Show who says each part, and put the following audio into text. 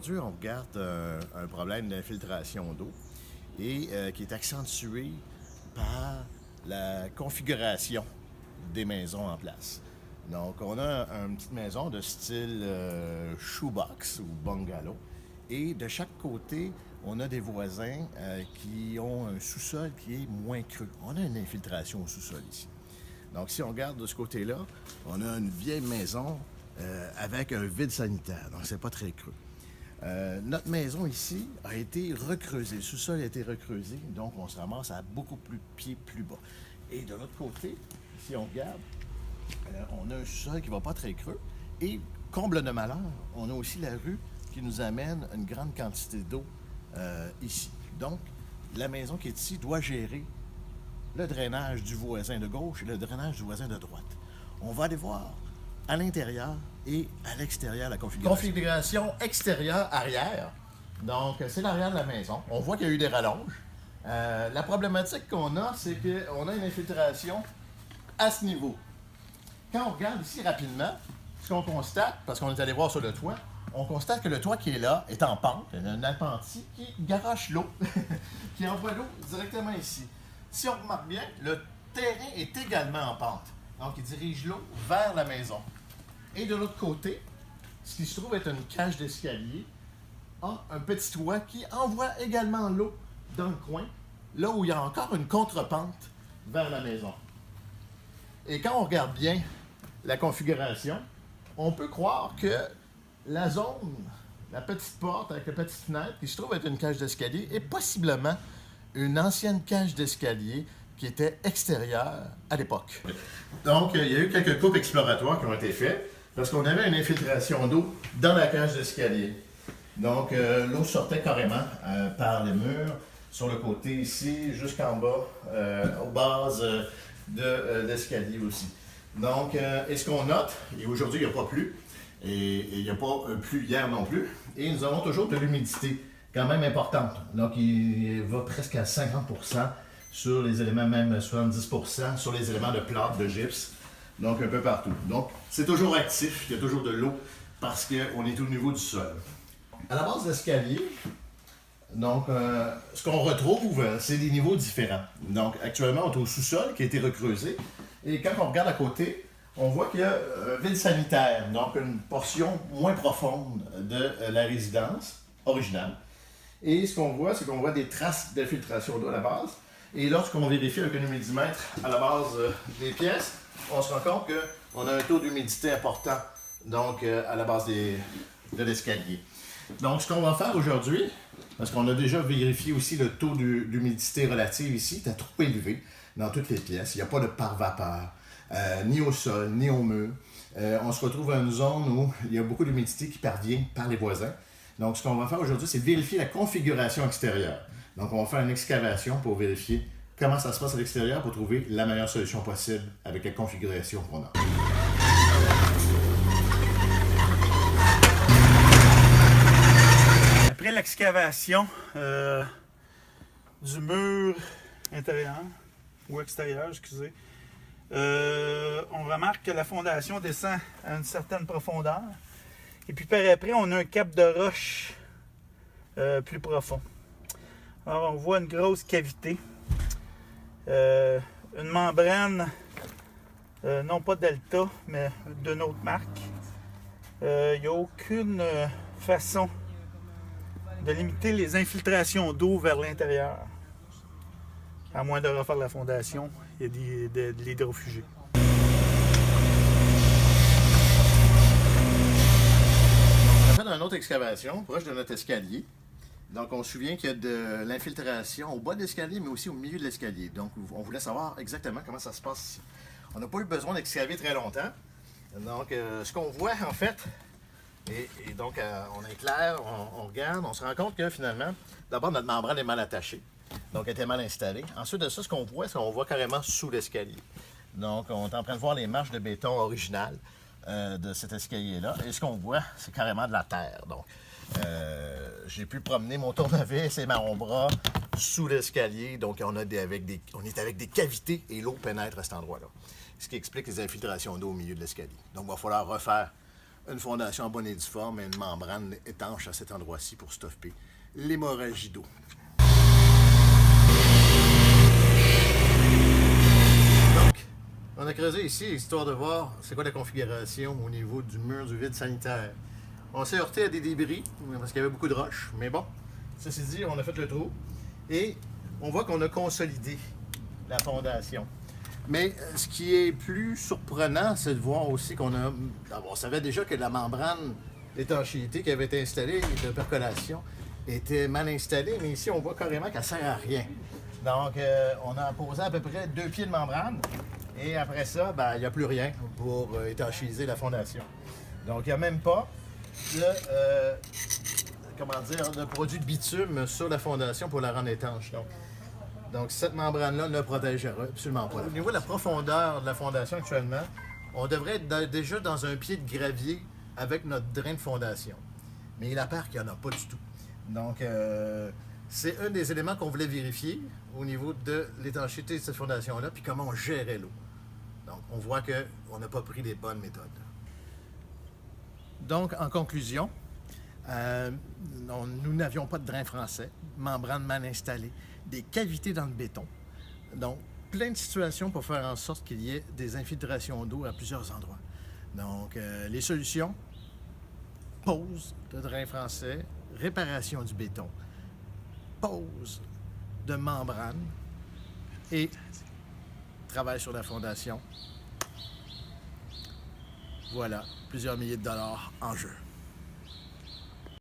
Speaker 1: Aujourd'hui, on regarde un problème d'infiltration d'eau et qui est accentué par la configuration des maisons en place. Donc, on a une petite maison de style shoebox ou bungalow et de chaque côté, on a des voisins qui ont un sous-sol qui est moins creux. On a une infiltration au sous-sol ici. Donc, si on regarde de ce côté-là, on a une vieille maison avec un vide sanitaire. Donc, c'est pas très creux. Notre maison ici a été recreusée. Le sous-sol a été recreusé, donc on se ramasse à beaucoup plus pieds plus bas. Et de l'autre côté, si on regarde, on a un sous-sol qui ne va pas très creux. Et, comble de malheur, on a aussi la rue qui nous amène une grande quantité d'eau ici. Donc, la maison qui est ici doit gérer le drainage du voisin de gauche et le drainage du voisin de droite. On va aller voir à l'intérieur et à l'extérieur la configuration. Configuration extérieure-arrière. Donc, c'est l'arrière de la maison. On voit qu'il y a eu des rallonges. La problématique qu'on a, c'est qu'on a une infiltration à ce niveau. Quand on regarde ici rapidement, ce qu'on constate, parce qu'on est allé voir sur le toit, on constate que le toit qui est là est en pente. Il y a un appentis qui garoche l'eau, qui envoie l'eau directement ici. Si on remarque bien, le terrain est également en pente. Donc, il dirige l'eau vers la maison. Et de l'autre côté, ce qui se trouve être une cage d'escalier a un petit toit qui envoie également l'eau dans le coin, là où il y a encore une contrepente vers la maison. Et quand on regarde bien la configuration, on peut croire que la zone, la petite porte avec la petite fenêtre, qui se trouve être une cage d'escalier, est possiblement une ancienne cage d'escalier qui était extérieure à l'époque. Donc, il y a eu quelques coupes exploratoires qui ont été faites parce qu'on avait une infiltration d'eau dans la cage d'escalier. Donc, l'eau sortait carrément par les murs, sur le côté ici, jusqu'en bas, aux bases de l'escalier aussi. Donc, et ce qu'on note, et aujourd'hui il n'y a pas plu, et il n'y a pas plu hier non plus, et nous avons toujours de l'humidité quand même importante. Donc, il va presque à 50% sur les éléments, même 70% sur les éléments de plâtre, de gypse, donc un peu partout. Donc, c'est toujours actif, il y a toujours de l'eau parce qu'on est au niveau du sol. À la base de l'escalier, donc, ce qu'on retrouve, c'est des niveaux différents. Donc, actuellement, on est au sous-sol qui a été recreusé. Et quand on regarde à côté, on voit qu'il y a un vide sanitaire, donc une portion moins profonde de la résidence originale. Et ce qu'on voit, c'est qu'on voit des traces d'infiltration d'eau à la base. Et lorsqu'on vérifie avec un humidimètre à la base des pièces, on se rend compte qu'on a un taux d'humidité important, donc à la base de l'escalier. Donc, ce qu'on va faire aujourd'hui, parce qu'on a déjà vérifié aussi le taux d'humidité relative ici, c'est trop élevé dans toutes les pièces. Il n'y a pas de pare-vapeur, ni au sol, ni au mur. On se retrouve dans une zone où il y a beaucoup d'humidité qui parvient par les voisins. Donc, ce qu'on va faire aujourd'hui, c'est vérifier la configuration extérieure. Donc, on va faire une excavation pour vérifier comment ça se passe à l'extérieur pour trouver la meilleure solution possible avec la configuration qu'on a.
Speaker 2: Après l'excavation du mur intérieur, ou extérieur, excusez, on remarque que la fondation descend à une certaine profondeur. Et puis par après, on a un cap de roche plus profond. Alors on voit une grosse cavité, une membrane, non pas Delta, mais d'une autre marque. Il n'y a aucune façon de limiter les infiltrations d'eau vers l'intérieur. À moins de refaire la fondation et de l'hydrofuger.
Speaker 1: On a fait une autre excavation proche de notre escalier. Donc, on se souvient qu'il y a de l'infiltration au bas de l'escalier, mais aussi au milieu de l'escalier. Donc, on voulait savoir exactement comment ça se passe ici. On n'a pas eu besoin d'excaver très longtemps. Donc, ce qu'on voit, en fait, et donc, on éclaire, on regarde, on se rend compte que finalement, d'abord, notre membrane est mal attachée. Donc, elle était mal installée. Ensuite de ça, ce qu'on voit, c'est qu'on voit carrément sous l'escalier. Donc, on est en train de voir les marches de béton originales de cet escalier-là. Et ce qu'on voit, c'est carrément de la terre. Donc, j'ai pu promener mon tournevis et mon bras sous l'escalier. Donc, on est avec des cavités et l'eau pénètre à cet endroit-là. Ce qui explique les infiltrations d'eau au milieu de l'escalier. Donc, il va falloir refaire une fondation en bonne et due forme et une membrane étanche à cet endroit-ci pour stopper l'hémorragie d'eau. Donc, on a creusé ici, histoire de voir c'est quoi la configuration au niveau du mur du vide sanitaire. On s'est heurté à des débris, parce qu'il y avait beaucoup de roches, mais bon, ceci dit, on a fait le trou, et on voit qu'on a consolidé la fondation. Mais ce qui est plus surprenant, c'est de voir aussi qu'on a... On savait déjà que la membrane d'étanchéité qui avait été installée, de percolation, était mal installée, mais ici, on voit carrément qu'elle ne sert à rien. Donc, on a posé à peu près 2 pieds de membrane, et après ça, ben, il n'y a plus rien pour étanchéiser la fondation. Donc, il n'y a même pas de produit de bitume sur la fondation pour la rendre étanche. Donc cette membrane-là ne protégera absolument pas. Au niveau de la profondeur de la fondation actuellement, on devrait être déjà dans un pied de gravier avec notre drain de fondation. Mais il apparaît qu'il n'y en a pas du tout. Donc, c'est un des éléments qu'on voulait vérifier au niveau de l'étanchéité de cette fondation-là, puis comment on gérait l'eau. Donc, on voit qu'on n'a pas pris les bonnes méthodes. Donc, en conclusion, nous n'avions pas de drain français, membrane mal installée, des cavités dans le béton. Donc, plein de situations pour faire en sorte qu'il y ait des infiltrations d'eau à plusieurs endroits. Donc, les solutions, pose de drain français, réparation du béton, pose de membrane et travail sur la fondation. Voilà, plusieurs milliers de dollars en jeu.